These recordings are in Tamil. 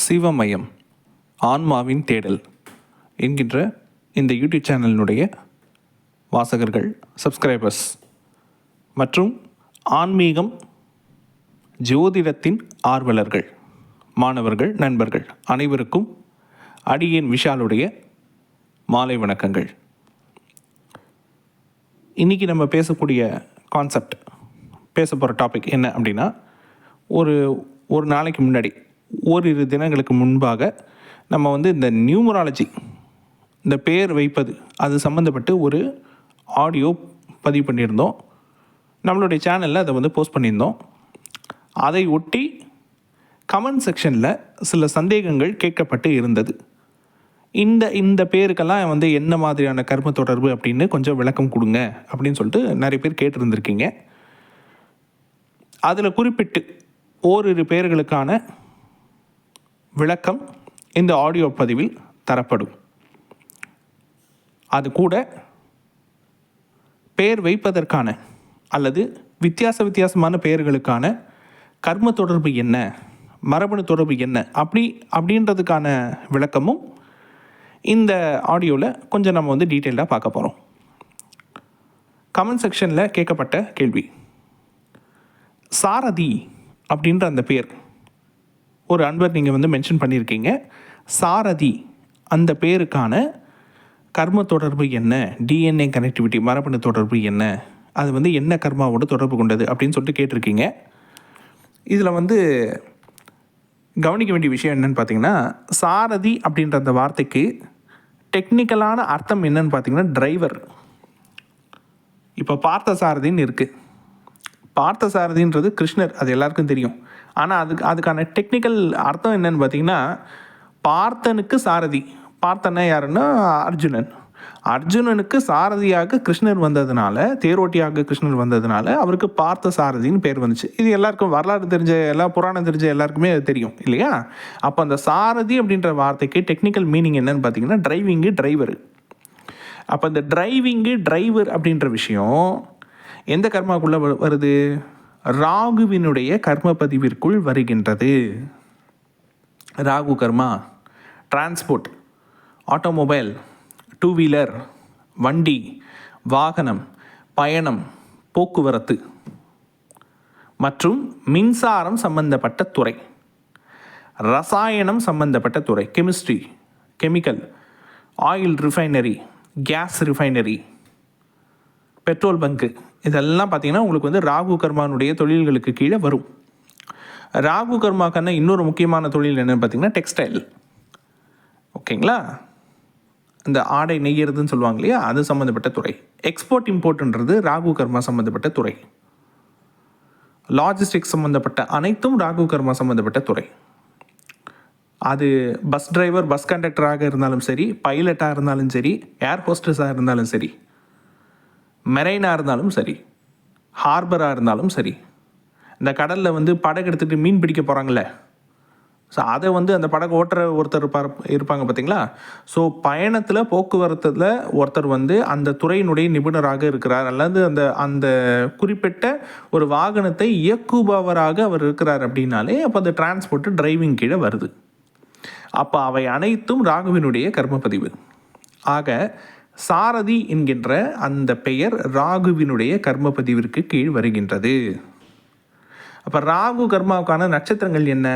சிவமயம் ஆன்மாவின் தேடல் என்கின்ற இந்த யூடியூப் சேனலினுடைய வாசகர்கள், சப்ஸ்கிரைபர்ஸ் மற்றும் ஆன்மீகம் ஜோதிடத்தின் ஆர்வலர்கள், மாணவர்கள், நண்பர்கள் அனைவருக்கும் அடியேன் விஷாலுடைய மாலை வணக்கங்கள். இன்றைக்கி நம்ம பேசக்கூடிய கான்செப்ட், பேச போகிற டாபிக் என்ன அப்படின்னா, ஒரு நாளைக்கு முன்னாடி, ஓரிரு தினங்களுக்கு முன்பாக நம்ம இந்த நியூமராலஜி, இந்த பெயர் வைப்பது, அது சம்மந்தப்பட்டு ஒரு ஆடியோ பதிவு பண்ணியிருந்தோம். நம்மளுடைய சேனலில் அதை போஸ்ட் பண்ணியிருந்தோம். அதை ஒட்டி கமெண்ட் செக்ஷனில் சில சந்தேகங்கள் கேட்கப்பட்டு இருந்தது. இந்த பேருக்கெல்லாம் என்ன மாதிரியான கர்ம தொடர்பு அப்படின்னு கொஞ்சம் விளக்கம் கொடுங்க அப்படின்னு சொல்லிட்டு நிறைய பேர் கேட்டிருந்திருக்கீங்க. அதில் குறிப்பிட்டு ஓரிரு பேர்களுக்கான விளக்கம் இந்த ஆடியோ பதிவில் தரப்படும். அது கூட பெயர் வைப்பதற்கான அல்லது வித்தியாசமான பெயர்களுக்கான கர்ம தொடர்பு என்ன, மரபணு தொடர்பு என்ன அப்படின்றதுக்கான விளக்கமும் இந்த ஆடியோவில் கொஞ்சம் நம்ம டீட்டெயில்டாக பார்க்க போகிறோம். கமெண்ட் செக்ஷனில் கேட்கப்பட்ட கேள்வி, சாரதி அப்படின்ற அந்த பேர் ஒரு அன்பர் நீங்கள் மென்ஷன் பண்ணியிருக்கீங்க. சாரதி அந்த பேருக்கான கர்ம தொடர்பு என்ன, டிஎன்ஏ கனெக்டிவிட்டி, மரபணு தொடர்பு என்ன, அது என்ன கர்மாவோடு தொடர்பு கொண்டது அப்படின்னு சொல்லிட்டு கேட்டிருக்கீங்க. இதில் கவனிக்க வேண்டிய விஷயம் என்னென்னு பார்த்தீங்கன்னா, சாரதி அப்படின்ற அந்த வார்த்தைக்கு டெக்னிக்கலான அர்த்தம் என்னன்னு பார்த்தீங்கன்னா டிரைவர். இப்போ பார்த்த சாரதின்னு இருக்குது. பார்த்த சாரதின்றது கிருஷ்ணர், அது எல்லாருக்கும் தெரியும். ஆனால் அதுக்கான டெக்னிக்கல் அர்த்தம் என்னன்னு பார்த்தீங்கன்னா, பார்த்தனுக்கு சாரதி. பார்த்தன யாருன்னா அர்ஜுனனுக்கு சாரதியாக கிருஷ்ணர் வந்ததுனால, தேரோட்டியாக கிருஷ்ணர் வந்ததுனால அவருக்கு பார்த்த சாரதின்னு பேர் வந்துச்சு. இது எல்லாருக்கும் வரலாறு தெரிஞ்ச, புராணம் தெரிஞ்ச எல்லாருக்குமே அது தெரியும் இல்லையா? அப்போ அந்த சாரதி அப்படின்ற வார்த்தைக்கு டெக்னிக்கல் மீனிங் என்னன்னு பார்த்தீங்கன்னா டிரைவிங்கு, டிரைவர். அப்போ இந்த டிரைவிங்கு, டிரைவர் அப்படின்ற விஷயம் எந்த கர்மாக்குள்ளே வருது? ராகுவினுடைய கர்ம பதிவிற்குள் வருகின்றது. ராகு கர்மா, டிரான்ஸ்போர்ட், ஆட்டோமொபைல், டூ வீலர், வண்டி, வாகனம், பயணம், போக்குவரத்து மற்றும் மின்சாரம் சம்பந்தப்பட்ட துறை, ரசாயனம் சம்பந்தப்பட்ட துறை, chemistry, chemical, oil refinery, gas refinery, petrol bunk, இதெல்லாம் பார்த்திங்கன்னா உங்களுக்கு ராகு கர்மானுடைய தொழில்களுக்கு கீழே வரும். ராகு கர்மாக்கான இன்னொரு முக்கியமான தொழில் என்னென்னு பார்த்திங்கன்னா டெக்ஸ்டைல். ஓகேங்களா? இந்த ஆடை நெய்யறதுன்னு சொல்லுவாங்க இல்லையா, அது சம்மந்தப்பட்ட துறை. எக்ஸ்போர்ட் இம்போர்ட்ன்றது ராகு கர்மா சம்மந்தப்பட்ட துறை. லாஜிஸ்டிக்ஸ் சம்மந்தப்பட்ட அனைத்தும் ராகு கர்மா சம்மந்தப்பட்ட துறை. அது பஸ் டிரைவர், பஸ் கண்டக்டராக இருந்தாலும் சரி, பைலட்டாக இருந்தாலும் சரி, ஏர் ஹோஸ்டஸாக இருந்தாலும் சரி, மெரைனாக இருந்தாலும் சரி, ஹார்பராக இருந்தாலும் சரி, இந்த கடலில் படகு எடுத்துகிட்டு மீன் பிடிக்க போகிறாங்களே, ஸோ அதை அந்த படகு ஓட்டுற ஒருத்தர் இருப்பாங்க பார்த்தீங்களா? ஸோ பயணத்தில், போக்குவரத்தில் ஒருத்தர் அந்த துறையினுடைய நிபுணராக இருக்கிறார், அல்லது அந்த குறிப்பிட்ட ஒரு வாகனத்தை இயக்குபவராக அவர் இருக்கிறார் அப்படின்னாலே அப்போ அந்த டிரான்ஸ்போர்ட்டு டிரைவிங் கீழே வருது. அப்போ அவை அனைத்தும் ராகுவினுடைய கர்மப்பதிவு. ஆக சாரதி என்கின்ற அந்த பெயர் ராகுவினுடைய கர்மப்பதிவிற்கு கீழ் வருகின்றது. அப்போ ராகு கர்மாவுக்கான நட்சத்திரங்கள் என்ன?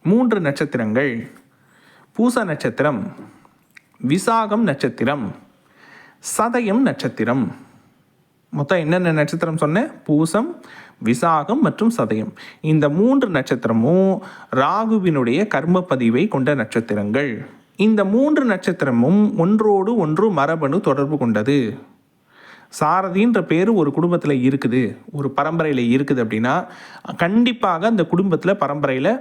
3 நட்சத்திரங்கள். பூச நட்சத்திரம், விசாகம் நட்சத்திரம், சதயம் நட்சத்திரம். மொத்தம் என்னென்ன நட்சத்திரம் சொன்னேன்? பூசம், விசாகம் மற்றும் சதயம். இந்த 3 நட்சத்திரமும் ராகுவினுடைய கர்மப்பதிவை கொண்ட நட்சத்திரங்கள். இந்த 3 நட்சத்திரமும் ஒன்றோடு ஒன்று மரபணு தொடர்பு கொண்டது. சாரதின்ற பேர் ஒரு குடும்பத்தில் இருக்குது, ஒரு பரம்பரையில் இருக்குது அப்படின்னா கண்டிப்பாக அந்த குடும்பத்தில், பரம்பரையில்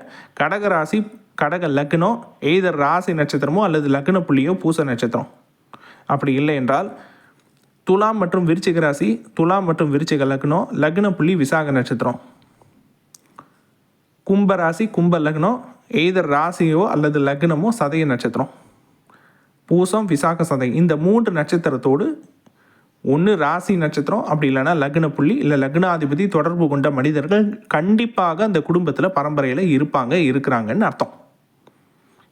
கடகராசி, கடக லக்னம், எய்தர் ராசி நட்சத்திரமோ அல்லது லக்ன புள்ளியோ பூச நட்சத்திரம். அப்படி இல்லை என்றால் துலாம் மற்றும் விருச்சிக ராசி, துலாம் மற்றும் விருச்சிக லக்னம், லக்ன புள்ளி விசாக நட்சத்திரம். கும்பராசி, கும்ப லக்னம், எய்தர் ராசியோ அல்லது லக்னமோ சதய நட்சத்திரம். பூசம், விசாக, சதயம், இந்த 3 நட்சத்திரத்தோடு ஒன்று ராசி நட்சத்திரம், அப்படி இல்லைனா லக்ன புள்ளி இல்லை லக்னாதிபதி தொடர்பு கொண்ட மனிதர்கள் கண்டிப்பாக அந்த குடும்பத்தில் பரம்பரையில் இருக்கிறாங்கன்னு அர்த்தம்.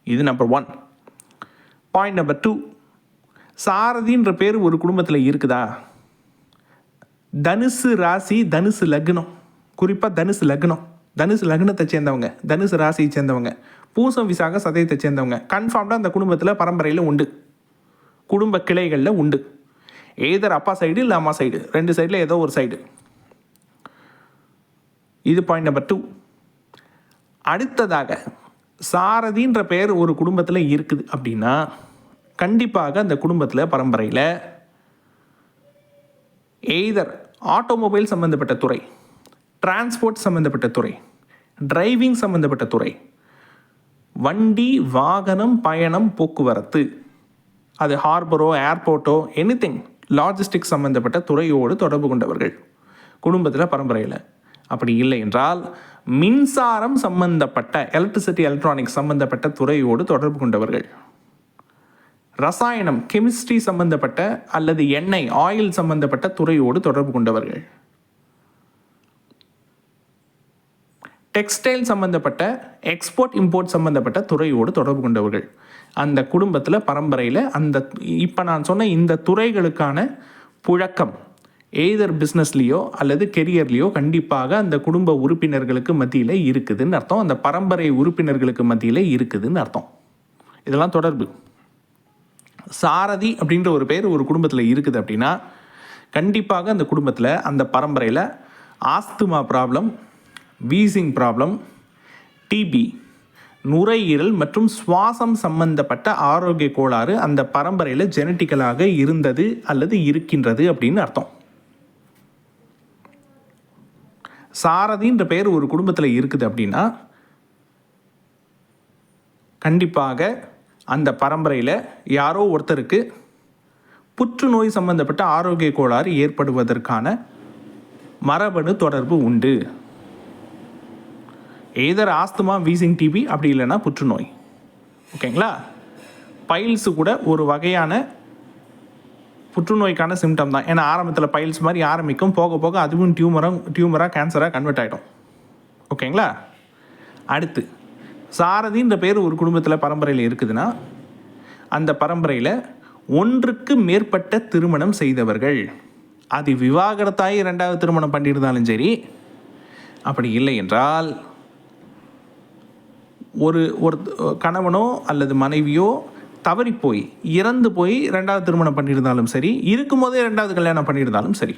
இது நம்பர் 1. பாயிண்ட் நம்பர் 2, சாரதின்ற பேர் ஒரு குடும்பத்தில் இருக்குதா? தனுசு ராசி, தனுசு லக்னம், குறிப்பாக தனுசு லக்னத்தை சேர்ந்தவங்க, தனுசு ராசியை சேர்ந்தவங்க, பூசம் விசாக சதயத்தை சேர்ந்தவங்க கன்ஃபார்ம்டாக அந்த குடும்பத்தில் பரம்பரையில் உண்டு, குடும்ப கிளைகளில் உண்டு. ஏதர் அப்பா சைடு இல்லை அம்மா சைடு, 2 சைடில் ஏதோ ஒரு சைடு. இது பாயிண்ட் நம்பர் 2. அடுத்ததாக, சாரதின்ற பெயர் ஒரு குடும்பத்தில் இருக்குது அப்படின்னா கண்டிப்பாக அந்த குடும்பத்தில் பரம்பரையில் எய்தர் ஆட்டோமொபைல் சம்மந்தப்பட்ட துறை, டிரான்ஸ்போர்ட் சம்மந்தப்பட்ட துறை, டிரைவிங் சம்மந்தப்பட்ட துறை, வண்டி வாகனம் பயணம் போக்குவரத்து, அது ஹார்பரோ ஏர்போர்ட்டோ எனிதிங், லாஜிஸ்டிக்ஸ் சம்மந்தப்பட்ட துறையோடு தொடர்பு கொண்டவர்கள் குடும்பத்தில் பரம்பரையில். அப்படி இல்லை என்றால் மின்சாரம் சம்பந்தப்பட்ட எலக்ட்ரிசிட்டி எலக்ட்ரானிக்ஸ் சம்பந்தப்பட்ட துறையோடு தொடர்பு கொண்டவர்கள், ரசாயனம் கெமிஸ்ட்ரி சம்பந்தப்பட்ட அல்லது எண்ணெய் ஆயில் சம்பந்தப்பட்ட துறையோடு தொடர்பு கொண்டவர்கள், டெக்ஸ்டைல் சம்பந்தப்பட்ட எக்ஸ்போர்ட் இம்போர்ட் சம்பந்தப்பட்ட துறையோடு தொடர்பு கொண்டவர்கள் அந்த குடும்பத்தில் பரம்பரையில் அந்த இப்போ நான் சொன்ன இந்த துறைகளுக்கான புழக்கம் எய்தர் பிஸ்னஸ்லேயோ அல்லது கெரியர்லேயோ கண்டிப்பாக அந்த குடும்ப உறுப்பினர்களுக்கு மத்தியில் இருக்குதுன்னு அர்த்தம், அந்த பரம்பரை உறுப்பினர்களுக்கு மத்தியில் இருக்குதுன்னு அர்த்தம். இதெல்லாம் தொடர்பு. சாரதி அப்படின்ற ஒரு பேர் ஒரு குடும்பத்தில் இருக்குது அப்படின்னா கண்டிப்பாக அந்த குடும்பத்தில் அந்த பரம்பரையில் asthma problem, wheezing problem, TB, நுரையீரல் மற்றும் சுவாசம் சம்பந்தப்பட்ட ஆரோக்கிய கோளாறு அந்த பரம்பரையில் ஜெனட்டிக்கலாக இருந்தது அல்லது இருக்கின்றது அப்படின்னு அர்த்தம். சாரதின்ற பெயர் ஒரு குடும்பத்தில் இருக்குது அப்படின்னா கண்டிப்பாக அந்த பரம்பரையில் யாரோ ஒருத்தருக்கு புற்றுநோய் சம்பந்தப்பட்ட ஆரோக்கிய கோளாறு ஏற்படுவதற்கான மரபணு தொடர்பு உண்டு. ஏதர் ஆஸ்துமா, வீசிங், டிபி, அப்படி இல்லைன்னா புற்றுநோய். ஓகேங்களா? பைல்ஸு கூட ஒரு வகையான புற்றுநோய்க்கான சிம்டம் தான். ஏன்னா ஆரம்பத்தில் பைல்ஸ் மாதிரி ஆரம்பிக்கும், போக போக அதுவும் டியூமராக கேன்சராக கன்வெர்ட் ஆகிடும். ஓகேங்களா? அடுத்து, சாரதின்ற பேர் ஒரு குடும்பத்தில் பரம்பரையில் இருக்குதுன்னா அந்த பரம்பரையில் ஒன்றுக்கு மேற்பட்ட திருமணம் செய்தவர்கள், அது விவாகரத்தாகி 2வது திருமணம் பண்ணியிருந்தாலும் சரி, அப்படி இல்லை என்றால் ஒரு கணவனோ அல்லது மனைவியோ தவறி போய் இறந்து போய் 2வது திருமணம் பண்ணியிருந்தாலும் சரி, இருக்கும்போதே 2வது கல்யாணம் பண்ணியிருந்தாலும் சரி,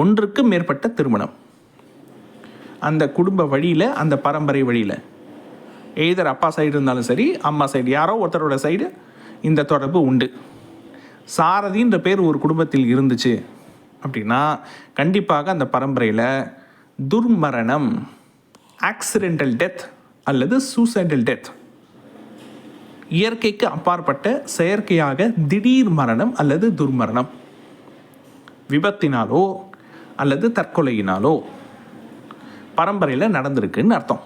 ஒன்றுக்கு மேற்பட்ட திருமணம் அந்த குடும்ப வழியில், அந்த பரம்பரை வழியில், எய்தர் அப்பா சைடு இருந்தாலும் சரி அம்மா சைடு, யாரோ ஒருத்தரோட சைடு இந்த தொடர்பு உண்டு. சாரதின்ற பேர் ஒரு குடும்பத்தில் இருந்துச்சு அப்படின்னா கண்டிப்பாக அந்த பரம்பரையில் துர்மரணம், ஆக்சிடென்டல் டெத் அல்லது சூசைடல் டெத், இயற்கைக்கு அப்பாற்பட்ட செயற்கையாக திடீர் மரணம் அல்லது துர்மரணம், விபத்தினாலோ அல்லது தற்கொலையினாலோ பரம்பரையில் நடந்திருக்குன்னு அர்த்தம்.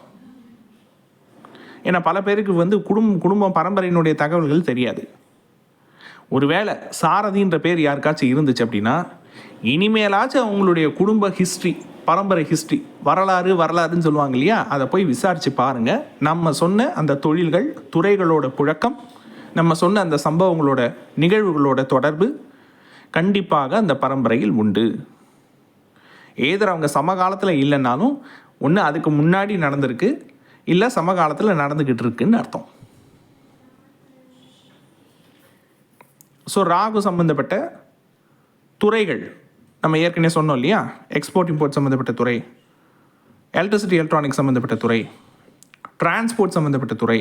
ஏன்னா பல பேருக்கு குடும்பம் பரம்பரையினுடைய தகவல்கள் தெரியாது. ஒருவேளை சாரதின்ற பேர் யாருக்காச்சும் இருந்துச்சு அப்படின்னா இனிமேலாச்சும் அவங்களுடைய குடும்ப ஹிஸ்ட்ரி, பரம்பரை ஹிஸ்ட்ரி, வரலாறுன்னு சொல்லுவாங்க இல்லையா, அதை போய் விசாரித்து பாருங்கள். நம்ம சொன்ன அந்த தொழில்கள், துறைகளோட புழக்கம், நம்ம சொன்ன அந்த சம்பவங்களோட நிகழ்வுகளோட தொடர்பு கண்டிப்பாக அந்த பரம்பரையில் உண்டு. ஏதர் அவங்க சமகாலத்தில் இல்லைன்னாலும் ஒன்று அதுக்கு முன்னாடி நடந்திருக்கு, இல்லை சமகாலத்தில் நடந்துக்கிட்டு இருக்குன்னு அர்த்தம். ஸோ ராகு சம்மந்தப்பட்ட துறைகள் நம்ம ஏற்கனவே சொன்னோம் இல்லையா, எக்ஸ்போர்ட் இம்போர்ட் சம்மந்தப்பட்ட துறை, எலக்ட்ரிசிட்டி எலக்ட்ரானிக்ஸ் சம்மந்தப்பட்ட துறை, டிரான்ஸ்போர்ட் சம்மந்தப்பட்ட துறை,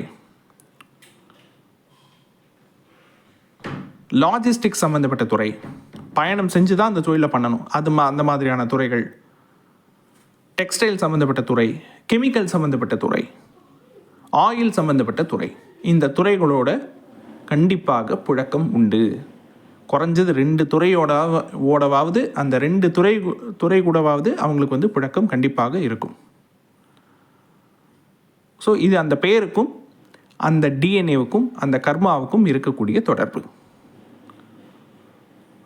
லாஜிஸ்டிக்ஸ் சம்மந்தப்பட்ட துறை, பயணம் செஞ்சு தான் அந்த தொழிலை பண்ணணும், அந்த மாதிரியான துறைகள், டெக்ஸ்டைல் சம்மந்தப்பட்ட துறை, கெமிக்கல் சம்மந்தப்பட்ட துறை, ஆயில் சம்மந்தப்பட்ட துறை, இந்த துறைகளோட கண்டிப்பாக புழக்கம் உண்டு. குறைஞ்சது 2 துறையோடவாவது, அந்த 2 துறை கூடவாவது அவங்களுக்கு புழக்கம் கண்டிப்பாக இருக்கும். ஸோ இது அந்த பெயருக்கும் அந்த டிஎன்ஏவுக்கும் அந்த கர்மாவுக்கும் இருக்கக்கூடிய தொடர்பு.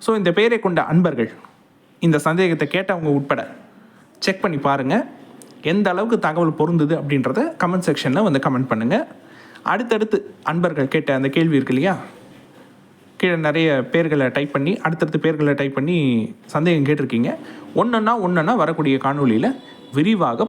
ஸோ இந்த பெயரை கொண்ட அன்பர்கள் இந்த சந்தேகத்தை கேட்டவங்க உட்பட செக் பண்ணி பாருங்கள், எந்த அளவுக்கு தகவல் பொருந்துது அப்படின்றத கமெண்ட் செக்ஷனில் கமெண்ட் பண்ணுங்கள். அடுத்தடுத்து அன்பர்கள் கேட்ட அந்த கேள்வி இருக்கு இல்லையா, கீழே நிறைய பேர்களை டைப் பண்ணி அடுத்தடுத்து பேர்களை டைப் பண்ணி சந்தேகம் கேட்டிருக்கீங்க. ஒன்றா வரக்கூடிய காணொலியில் விரிவாக